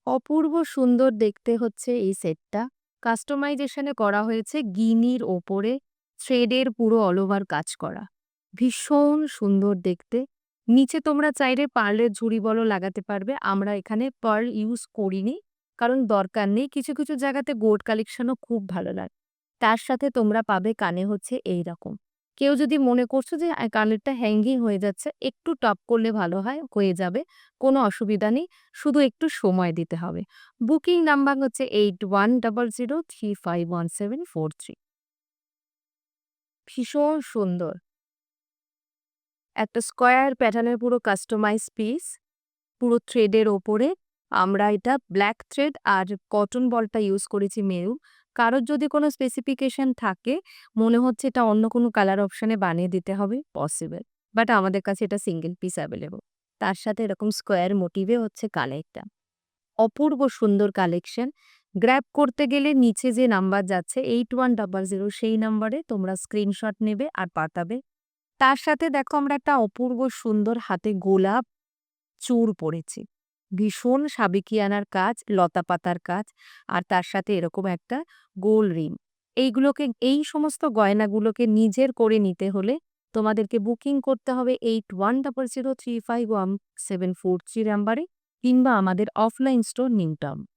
অপূর্ব সুন্দর দেখতে হচ্ছে এই সেটটা। কাস্টমাইজেশনে করা হয়েছে গিনির ওপরে থ্রেডের পুরো অল ওভার কাজ করা। ভীষণ সুন্দর দেখতে। নিচে তোমরা চাইলে পার্লের ঝুড়ি বলও লাগাতে পারবে। আমরা এখানে পার্ল ইউজ করিনি। কারণ দরকার নেই। কিছু, কিছু জায়গাতে গোল্ড কালেকশনও খুব ভালো লাগে। তার সাথে তোমরা পাবে কানে হচ্ছে এইরকম। কেউ যদি মনে করছো যে কানেরটা হ্যাঙ্গিং হয়ে যাচ্ছে, একটু টপ করলে ভালো হয়, হয়ে যাবে। কোনো অসুবিধা নেই। শুধু একটু সময় দিতে হবে। বুকিং নাম্বার হচ্ছে 8100351743। ভীষণ সুন্দর। একটা স্কয়ার প্যাটার্নের পুরো কাস্টমাইজ পিস। পুরো থ্রেডের ওপরে আমরা এটা ব্ল্যাক থ্রেড আর কটন বলটা ইউজ করেছি মেরুন। কারোর যদি কোনো স্পেসিফিকেশন থাকে, মনে হচ্ছে এটা অন্য কোনো কালার অপশনে বানিয়ে দিতে হবে, পসিবল। বাট আমাদের কাছে এটা সিঙ্গেল পিস অ্যাভেলেবল। তার সাথে এরকম স্কয়ার মোটিভে হচ্ছে কানেরটা। অপূর্ব সুন্দর কালেকশন। গ্র্যাব করতে গেলে নিচে যে নাম্বার যাচ্ছে 8100 সেই নাম্বারে তোমরা স্ক্রিনশট নেবে আর পাঠাবে। তার সাথে দেখো আমরা একটা অপূর্ব সুন্দর হাতে গোলাপ চূড় পড়েছি। ভীষণ সাবেকিয়ানার কাজ, লতাপাতার কাজ আর তার সাথে এরকম একটা গোল রিং। এই সমস্ত গয়নাগুলোকে নিজের করে নিতে হলে তোমাদেরকে বুকিং করতে হবে 8100351743 নাম্বারে কিংবা আমাদের অফলাইন স্টোর নিউ টাউন।